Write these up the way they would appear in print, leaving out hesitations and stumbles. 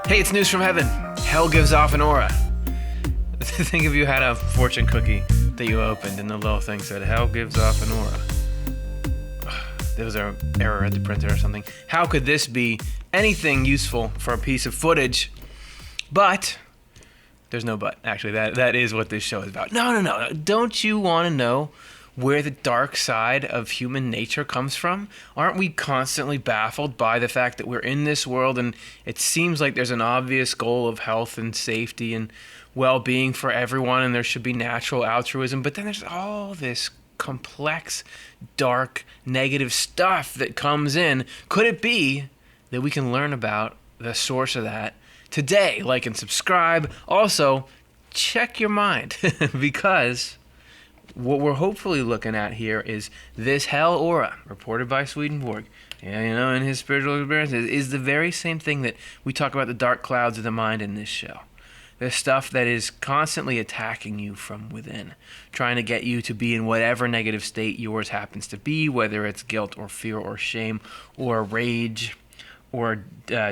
Hey, it's news from heaven. Hell gives off an aura. Think if you had a fortune cookie that you opened and the little thing said, hell gives off an aura. There was an error at the printer or something. How could this be anything useful for a piece of footage? But, there's no but. Actually, that is what this show is about. No. Don't you want to know where the dark side of human nature comes from? Aren't we constantly baffled by the fact that we're in this world and it seems like there's an obvious goal of health and safety and well-being for everyone, and there should be natural altruism, but then there's all this complex, dark, negative stuff that comes in. Could it be that we can learn about the source of that today? Like and subscribe. Also, check your mind because what we're hopefully looking at here is this hell aura reported by Swedenborg, in his spiritual experiences, is the very same thing that we talk about the dark clouds of the mind in this show. The stuff that is constantly attacking you from within, trying to get you to be in whatever negative state yours happens to be, whether it's guilt or fear or shame or rage or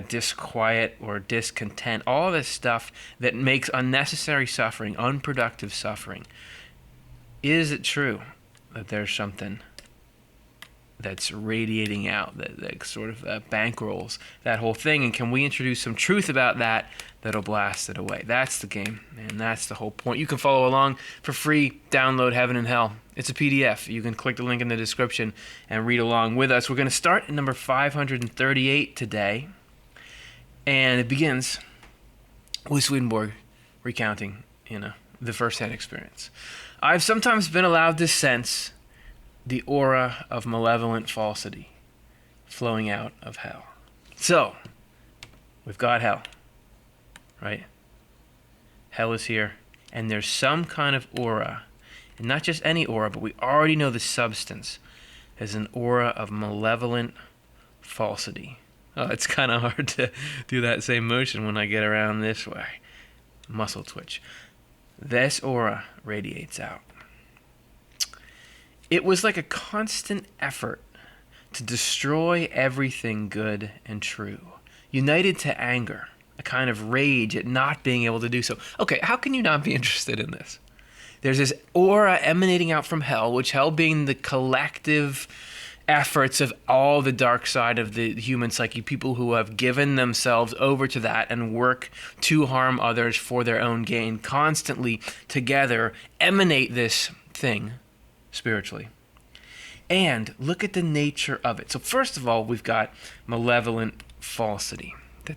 disquiet or discontent, all this stuff that makes unnecessary suffering, unproductive suffering. Is it true that there's something that's radiating out, that sort of bankrolls that whole thing? And can we introduce some truth about that that'll blast it away? That's the game, and that's the whole point. You can follow along for free. Download Heaven and Hell. It's a PDF. You can click the link in the description and read along with us. We're going to start at number 538 today, and it begins with Swedenborg recounting, the first-hand experience. I've sometimes been allowed to sense the aura of malevolent falsity flowing out of hell. So, we've got hell, right? Hell is here, and there's some kind of aura, and not just any aura, but we already know the substance. There's an aura of malevolent falsity. Oh, it's kind of hard to do that same motion when I get around this way. Muscle twitch. This aura radiates out. It was like a constant effort to destroy everything good and true, united to anger, a kind of rage at not being able to do so. Okay, how can you not be interested in this? There's this aura emanating out from hell, which hell being the collective efforts of all the dark side of the human psyche, people who have given themselves over to that and work to harm others for their own gain, constantly together emanate this thing spiritually. And look at the nature of it. So first of all, we've got malevolent falsity.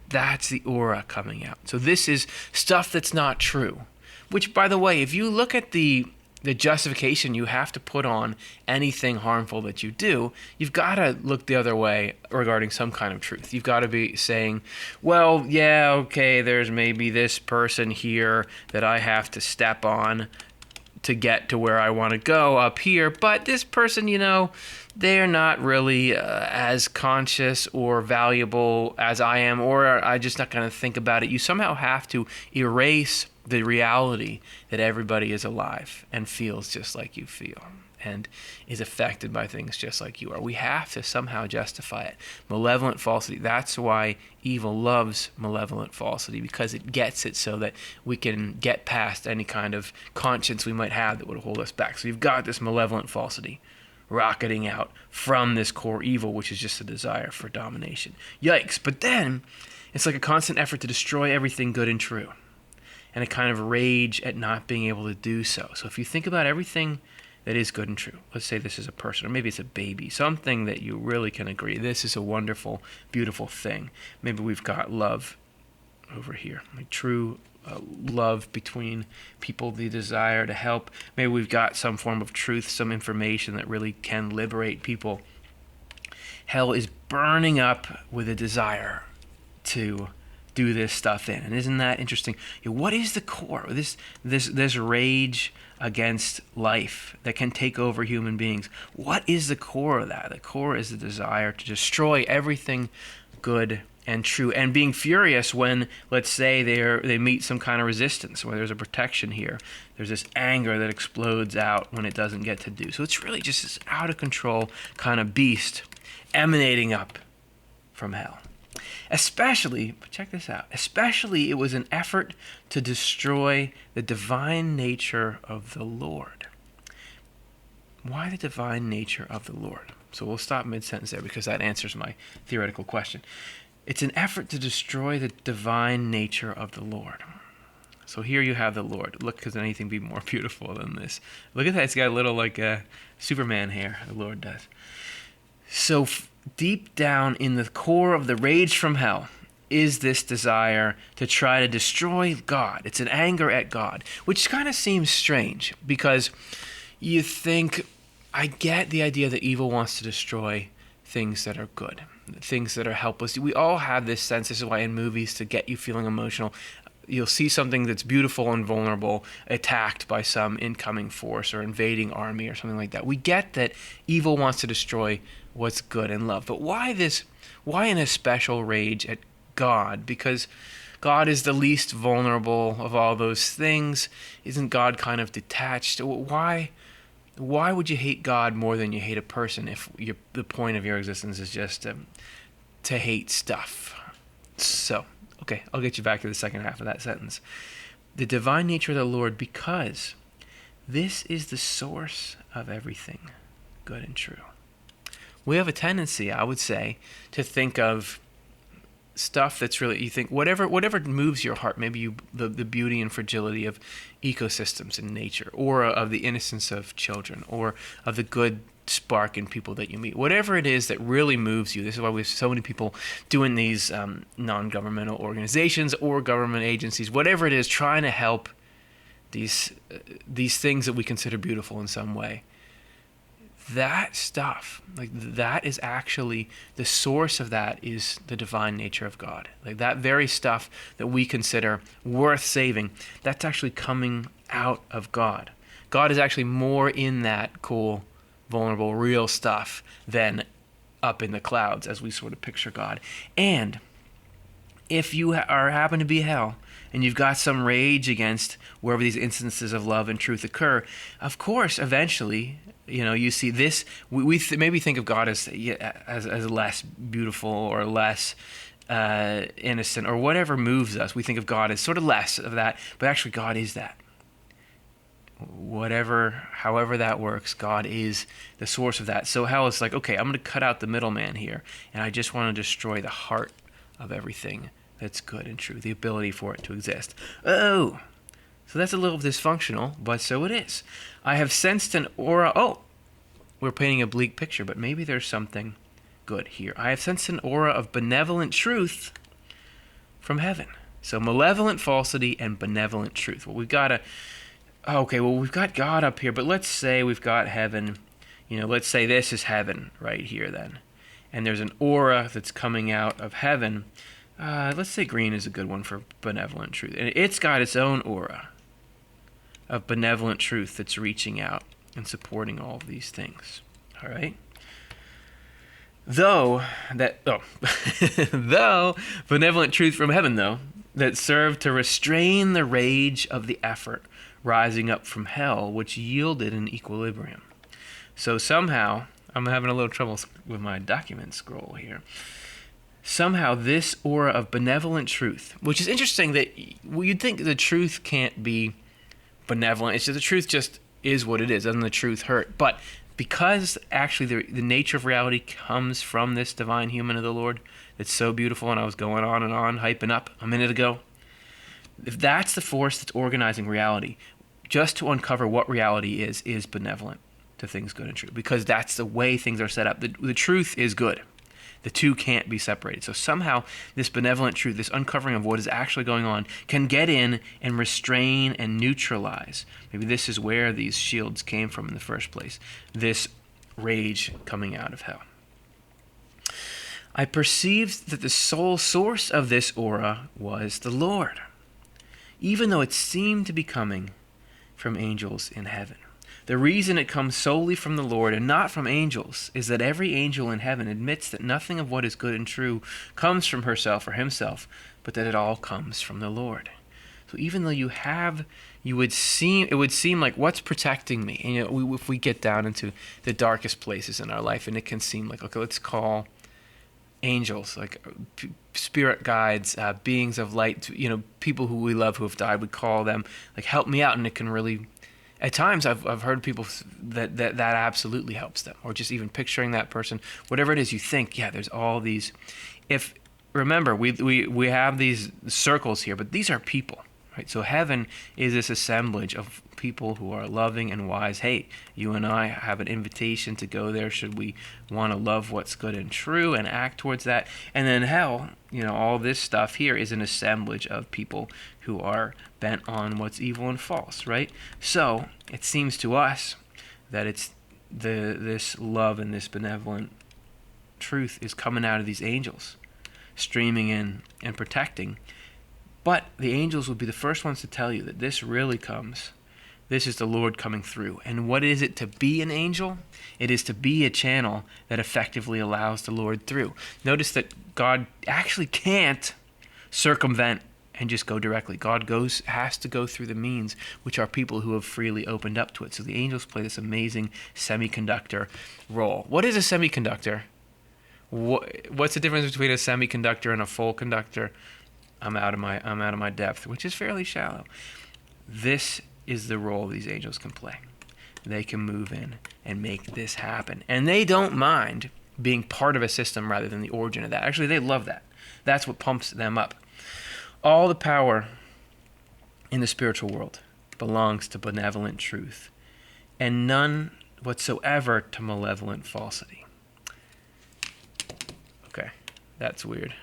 That's the aura coming out. So this is stuff that's not true, which, by the way, if you look at the justification you have to put on anything harmful that you do, you've got to look the other way regarding some kind of truth. You've got to be saying, well, yeah, okay, there's maybe this person here that I have to step on to get to where I want to go up here, but this person, they're not really as conscious or valuable as I am, or I'm just not going to think about it. You somehow have to erase the reality that everybody is alive and feels just like you feel and is affected by things just like you are. We have to somehow justify it. Malevolent falsity, that's why evil loves malevolent falsity, because it gets it so that we can get past any kind of conscience we might have that would hold us back. So you've got this malevolent falsity rocketing out from this core evil, which is just a desire for domination. Yikes. But then it's like a constant effort to destroy everything good and true, and a kind of rage at not being able to do so. So if you think about everything that is good and true, let's say this is a person, or maybe it's a baby, something that you really can agree, this is a wonderful, beautiful thing. Maybe we've got love over here, like true love between people, the desire to help. Maybe we've got some form of truth, some information that really can liberate people. Hell is burning up with a desire to do this stuff in. And isn't that interesting? What is the core? This rage against life that can take over human beings. What is the core of that? The core is the desire to destroy everything good and true, and being furious when, let's say, they meet some kind of resistance, where there's a protection here. There's this anger that explodes out when it doesn't get to do. So it's really just this out of control kind of beast emanating up from hell. Especially, check this out, especially it was an effort to destroy the divine nature of the Lord. Why the divine nature of the Lord? So we'll stop mid-sentence there because that answers my theoretical question. It's an effort to destroy the divine nature of the Lord. So here you have the Lord. Look, could anything be more beautiful than this? Look at that. It's got a little like Superman hair, the Lord does. So deep down in the core of the rage from hell is this desire to try to destroy God. It's an anger at God, which kind of seems strange because you think, I get the idea that evil wants to destroy things that are good, things that are helpless. We all have this sense. This is why in movies, to get you feeling emotional, you'll see something that's beautiful and vulnerable attacked by some incoming force or invading army or something like that. We get that evil wants to destroy what's good and love. But why in a special rage at God? Because God is the least vulnerable of all those things. Isn't God kind of detached? Why would you hate God more than you hate a person if the point of your existence is just to hate stuff? So, okay, I'll get you back to the second half of that sentence. The divine nature of the Lord, because this is the source of everything good and true. We have a tendency, I would say, to think of stuff that's really, you think, whatever moves your heart, maybe the beauty and fragility of ecosystems in nature, or of the innocence of children, or of the good spark in people that you meet. Whatever it is that really moves you. This is why we have so many people doing these non-governmental organizations or government agencies, whatever it is, trying to help these things that we consider beautiful in some way. That stuff, like that is actually, the source of that is the divine nature of God. Like that very stuff that we consider worth saving, that's actually coming out of God. God is actually more in that cool, vulnerable, real stuff than up in the clouds as we sort of picture God. And if you happen to be hell and you've got some rage against wherever these instances of love and truth occur, of course, eventually, you see this, we maybe think of God as less beautiful or less innocent or whatever moves us. We think of God as sort of less of that, but actually God is that. However that works, God is the source of that. So hell is like, okay, I'm going to cut out the middleman here, and I just want to destroy the heart of everything that's good and true, the ability for it to exist. Oh, so that's a little dysfunctional, but so it is. I have sensed an aura. Oh, we're painting a bleak picture, but maybe there's something good here. I have sensed an aura of benevolent truth from heaven. So malevolent falsity and benevolent truth. Well, we've got God up here, but let's say we've got heaven. Let's say this is heaven right here then. And there's an aura that's coming out of heaven. Let's say green is a good one for benevolent truth. And it's got its own aura of benevolent truth that's reaching out and supporting all of these things. All right? Though benevolent truth from heaven, though, that served to restrain the rage of the effort rising up from hell, which yielded an equilibrium. So somehow, I'm having a little trouble with my document scroll here. Somehow this aura of benevolent truth, which is interesting that you'd think the truth can't be benevolent. It's just the truth just is what it is. Doesn't the truth hurt? But because actually the nature of reality comes from this divine human of the Lord that's so beautiful, and I was going on and on, hyping up a minute ago, if that's the force that's organizing reality, just to uncover what reality is benevolent to things good and true, because that's the way things are set up. The truth is good. The two can't be separated. So somehow this benevolent truth, this uncovering of what is actually going on, can get in and restrain and neutralize. Maybe this is where these shields came from in the first place, this rage coming out of hell. I perceived that the sole source of this aura was the Lord, even though it seemed to be coming from angels in heaven. The reason it comes solely from the Lord and not from angels is that every angel in heaven admits that nothing of what is good and true comes from herself or himself, but that it all comes from the Lord. So even though it would seem like, what's protecting me? And if we get down into the darkest places in our life, and it can seem like, okay, let's call angels, like spirit guides, beings of light, people who we love who have died, we call them, like, help me out. And it can really, at times I've heard people that absolutely helps them, or just even picturing that person, whatever it is you think, yeah, there's all these. Remember, we have these circles here, but these are people, right? So heaven is this assemblage of people who are loving and wise. Hey, you and I have an invitation to go there should we want to love what's good and true and act towards that. And then hell, all this stuff here is an assemblage of people who are bent on what's evil and false, right? So it seems to us that it's this love and this benevolent truth is coming out of these angels, streaming in and protecting. But the angels will be the first ones to tell you that this really comes. This is the Lord coming through. And what is it to be an angel? It is to be a channel that effectively allows the Lord through. Notice that God actually can't circumvent and just go directly. God has to go through the means, which are people who have freely opened up to it. So the angels play this amazing semiconductor role. What is a semiconductor? What's the difference between a semiconductor and a full conductor? I'm out of my depth, which is fairly shallow. This is the role these angels can play. They can move in and make this happen. And they don't mind being part of a system rather than the origin of that. Actually, they love that. That's what pumps them up. All the power in the spiritual world belongs to benevolent truth, and none whatsoever to malevolent falsity. Okay, that's weird.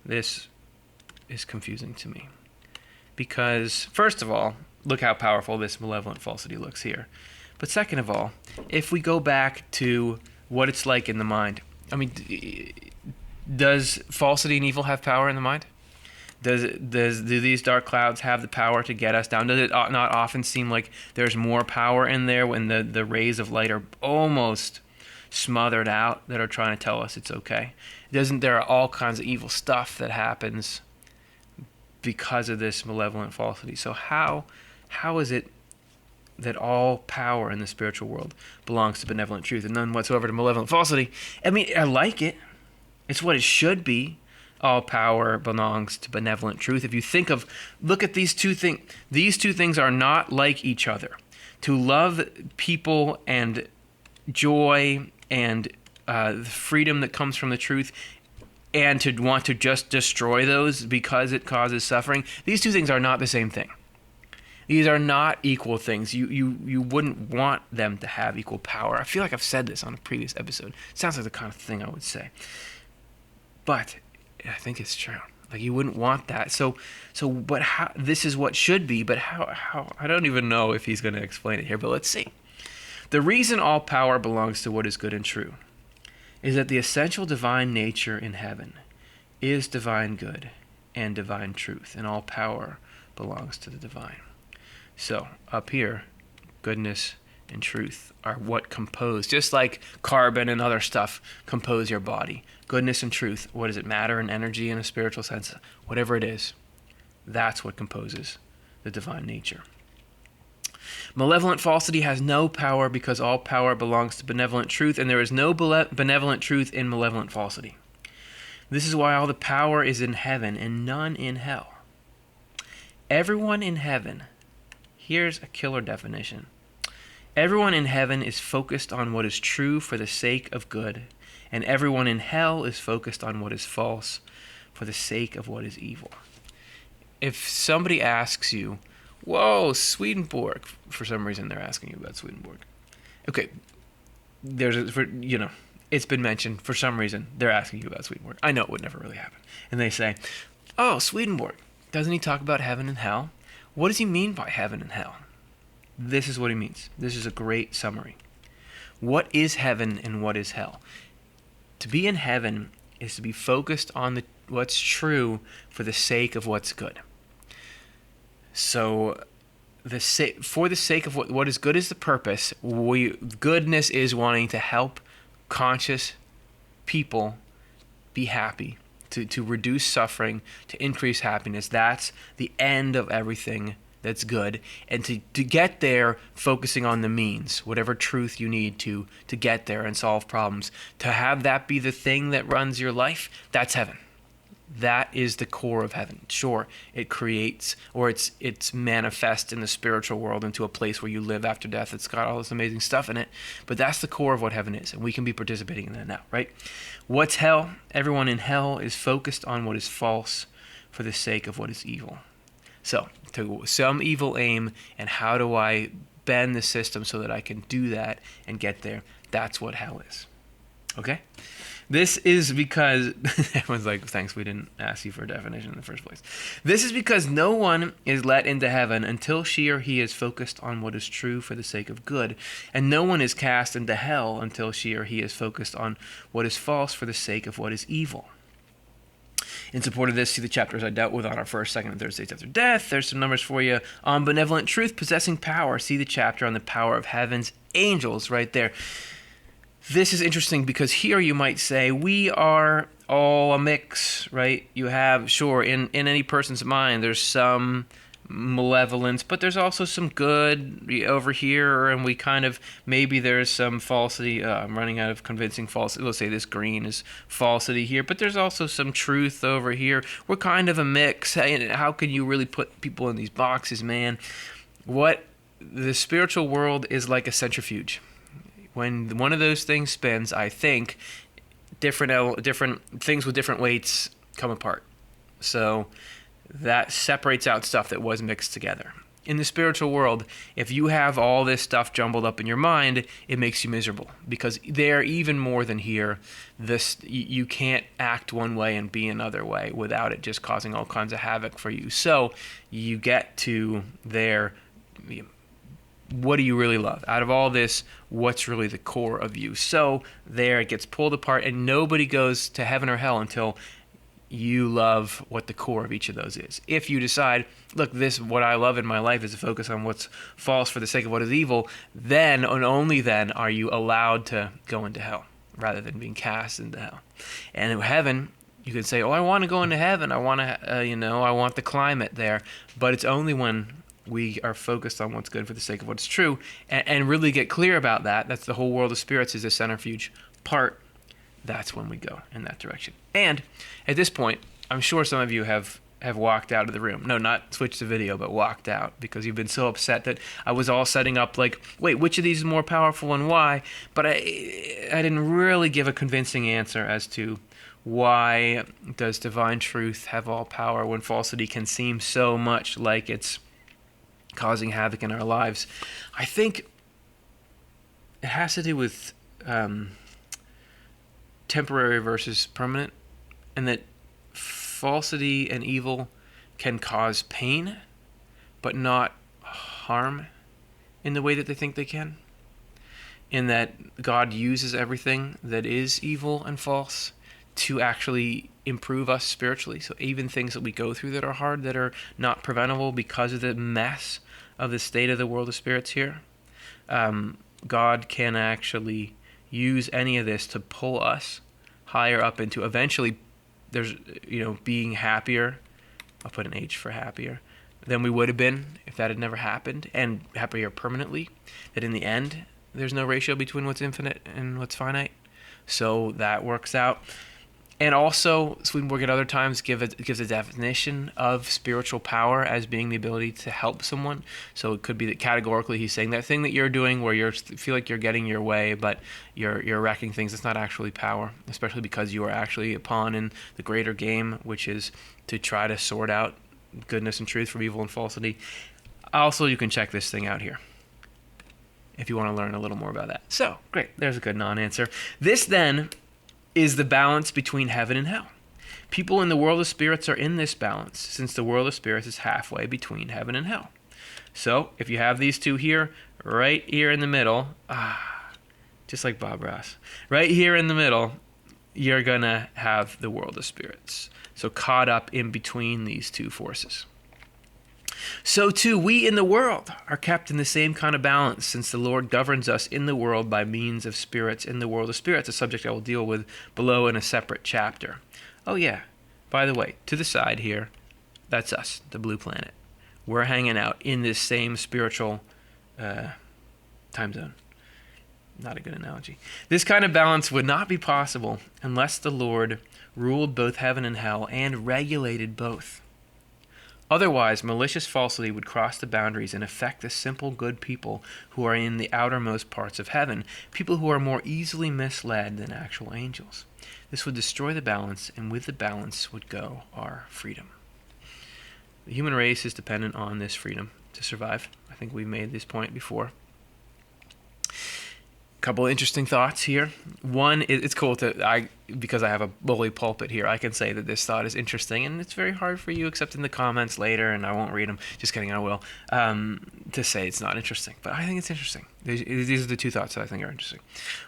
This is confusing to me. Because, first of all, look how powerful this malevolent falsity looks here. But second of all, if we go back to what it's like in the mind, does falsity and evil have power in the mind? Do these dark clouds have the power to get us down? Does it not often seem like there's more power in there when the rays of light are almost smothered out that are trying to tell us it's okay? There are all kinds of evil stuff that happens because of this malevolent falsity. So how is it that all power in the spiritual world belongs to benevolent truth and none whatsoever to malevolent falsity? I like it. It's what it should be. All power belongs to benevolent truth. If you look at these two things. These two things are not like each other. To love people and joy and the freedom that comes from the truth, and to want to just destroy those because it causes suffering, these two things are not the same thing. These are not equal things. You wouldn't want them to have equal power. I feel like I've said this on a previous episode. It sounds like the kind of thing I would say. But I think it's true. Like, you wouldn't want that. But how, this is what should be, but how I don't even know if he's going to explain it here, but let's see. The reason all power belongs to what is good and true is that the essential divine nature in heaven is divine good and divine truth, and all power belongs to the divine. So, up here, goodness and truth are what compose, just like carbon and other stuff compose your body. Goodness and truth, what does it matter in energy in a spiritual sense? Whatever it is, that's what composes the divine nature. Malevolent falsity has no power because all power belongs to benevolent truth, and there is no benevolent truth in malevolent falsity. This is why all the power is in heaven and none in hell. Everyone in heaven, here's a killer definition. Everyone in heaven is focused on what is true for the sake of good, and everyone in hell is focused on what is false for the sake of what is evil. If somebody asks you, whoa, Swedenborg, for some reason they're asking you about Swedenborg. Okay, it's been mentioned for some reason they're asking you about Swedenborg. I know it would never really happen. And they say, oh, Swedenborg, doesn't he talk about heaven and hell? What does he mean by heaven and hell? This is what he means. This is a great summary. What is heaven and what is hell? To be in heaven is to be focused on what's true for the sake of what's good. So, for the sake of what is good is the purpose. Goodness is wanting to help conscious people be happy, to reduce suffering, to increase happiness. That's the end of everything that's good, and to get there, focusing on the means, whatever truth you need to get there and solve problems. To have that be the thing that runs your life, that's heaven. That is the core of heaven. Sure, it creates, or it's manifest in the spiritual world into a place where you live after death. It's got all this amazing stuff in it, but that's the core of what heaven is, and we can be participating in that now, right? What's hell? Everyone in hell is focused on what is false for the sake of what is evil. So, to some evil aim, and how do I bend the system so that I can do that and get there? That's what hell is. Okay? This is because, everyone's like, thanks, we didn't ask you for a definition in the first place. This is because no one is let into heaven until she or he is focused on what is true for the sake of good, and no one is cast into hell until she or he is focused on what is false for the sake of what is evil. In support of this, see the chapters I dealt with on our first, second, and third states after death. There's some numbers for you on benevolent truth possessing power. See the chapter on the power of heaven's angels right there. This is interesting because here you might say we are all a mix, right? You have, sure, in any person's mind, there's some malevolence, but there's also some good over here, and we kind of, maybe there's some falsity. I'm running out of convincing falsity. Let's say this green is falsity here, but there's also some truth over here. We're kind of a mix. How can you really put people in these boxes, man? What the spiritual world is like a centrifuge. When one of those things spins, I think different things with different weights come apart. So that separates out stuff that was mixed together. In the spiritual world, if you have all this stuff jumbled up in your mind, it makes you miserable, because there, even more than here, you can't act one way and be another way without it just causing all kinds of havoc for you. So you get to there. What do you really love? Out of all this, what's really the core of you? So there it gets pulled apart, and nobody goes to heaven or hell until you love what the core of each of those is. If you decide, look, what I love in my life is to focus on what's false for the sake of what is evil, then and only then are you allowed to go into hell rather than being cast into hell. And in heaven, you can say, oh, I want to go into heaven. I want to, I want the climate there. But it's only when we are focused on what's good for the sake of what's true, and really get clear about that. That's the whole world of spirits is the centrifuge part. That's when we go in that direction. And at this point, I'm sure some of you have walked out of the room. No, not switched the video, but walked out, because you've been so upset that I was all setting up like, wait, which of these is more powerful and why? But I didn't really give a convincing answer as to why does divine truth have all power when falsity can seem so much like it's causing havoc in our lives. I think it has to do with temporary versus permanent, and that falsity and evil can cause pain, but not harm in the way that they think they can. In that God uses everything that is evil and false to actually improve us spiritually. So even things that we go through that are hard, that are not preventable because of the mess of the state of the world of spirits here, God can actually use any of this to pull us higher up into eventually being happier. I'll put an H for happier than we would have been if that had never happened, and happier permanently. That in the end, there's no ratio between what's infinite and what's finite. So that works out. And also, Swedenborg at other times gives a definition of spiritual power as being the ability to help someone. So it could be that categorically he's saying that thing that you're doing where you feel like you're getting your way, but you're wrecking things, it's not actually power, especially because you are actually a pawn in the greater game, which is to try to sort out goodness and truth from evil and falsity. Also, you can check this thing out here if you want to learn a little more about that. So, great. There's a good non-answer. This, then, is the balance between heaven and hell. People in the world of spirits are in this balance, since the world of spirits is halfway between heaven and hell. So, if you have these two here, right here in the middle, just like Bob Ross, right here in the middle, you're going to have the world of spirits. So, caught up in between these two forces. So too, we in the world are kept in the same kind of balance, since the Lord governs us in the world by means of spirits in the world of spirits, a subject I will deal with below in a separate chapter. Oh yeah, by the way, to the side here, that's us, the blue planet. we're hanging out in this same spiritual time zone. Not a good analogy. This kind of balance would not be possible unless the Lord ruled both heaven and hell and regulated both. Otherwise, malicious falsity would cross the boundaries and affect the simple good people who are in the outermost parts of heaven, people who are more easily misled than actual angels. This would destroy the balance, and with the balance would go our freedom. The human race is dependent on this freedom to survive. I think we made this point before. Couple of interesting thoughts here. One, it's cool because I have a bully pulpit here, I can say that this thought is interesting, and it's very hard for you, except in the comments later, and I won't read them. Just kidding, I will. To say it's not interesting, but I think it's interesting. These are the two thoughts that I think are interesting.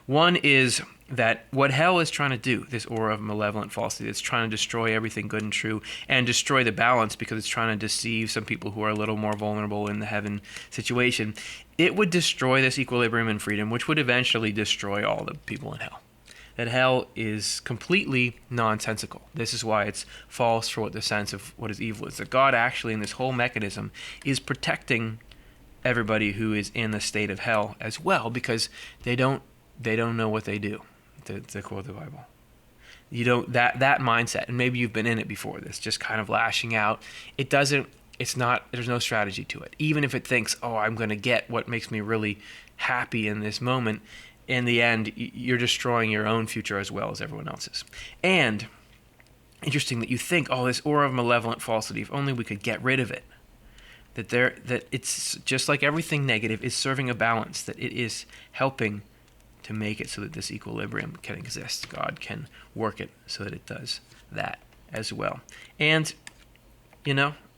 One is that what hell is trying to do, this aura of malevolent falsity, it's trying to destroy everything good and true and destroy the balance because it's trying to deceive some people who are a little more vulnerable in the heaven situation. It would destroy this equilibrium and freedom, which would eventually destroy all the people in hell. That hell is completely nonsensical. This is why it's false for what the sense of what is evil is. That God actually, in this whole mechanism, is protecting everybody who is in the state of hell as well, because they don't know what they do, to quote the Bible. You don't that mindset, and maybe you've been in it before, this just kind of lashing out. There's no strategy to it. Even if it thinks, oh, I'm going to get what makes me really happy in this moment, in the end, you're destroying your own future as well as everyone else's. And interesting that you think, oh, this aura of malevolent falsity, if only we could get rid of it. That it's just like everything negative is serving a balance, that it is helping to make it so that this equilibrium can exist. God can work it so that it does that as well. And,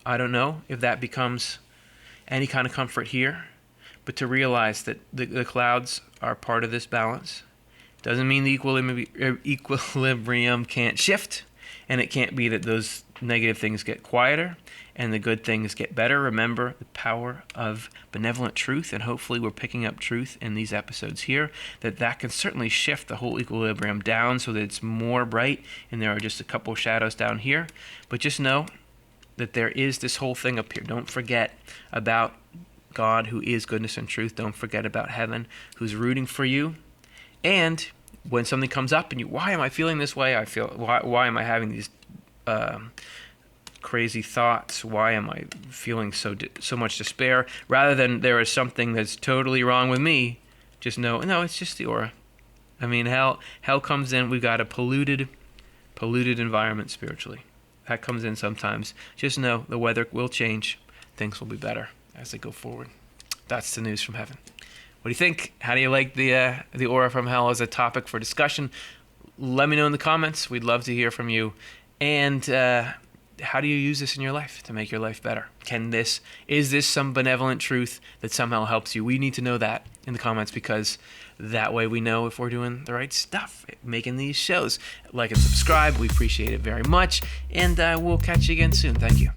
I don't know if that becomes any kind of comfort here, but to realize that the clouds are part of this balance doesn't mean the equilibrium can't shift, and it can't be that those negative things get quieter and the good things get better. Remember the power of benevolent truth, and hopefully we're picking up truth in these episodes here, that can certainly shift the whole equilibrium down so that it's more bright and there are just a couple shadows down here. But just know that there is this whole thing up here. Don't forget about God, who is goodness and truth. Don't forget about heaven, who's rooting for you. And when something comes up and why am I feeling this way? Why am I having these crazy thoughts? Why am I feeling so much despair? Rather than there is something that's totally wrong with me, just know, no, it's just the aura. I mean, hell comes in. We've got a polluted environment spiritually. That comes in sometimes. Just know the weather will change. Things will be better as they go forward. That's the news from heaven. What do you think? How do you like the aura from hell as a topic for discussion? Let me know in the comments. We'd love to hear from you. And how do you use this in your life to make your life better? Is this some benevolent truth that somehow helps you? We need to know that in the comments, because that way we know if we're doing the right stuff, making these shows. Like and subscribe. We appreciate it very much. And we'll catch you again soon. Thank you.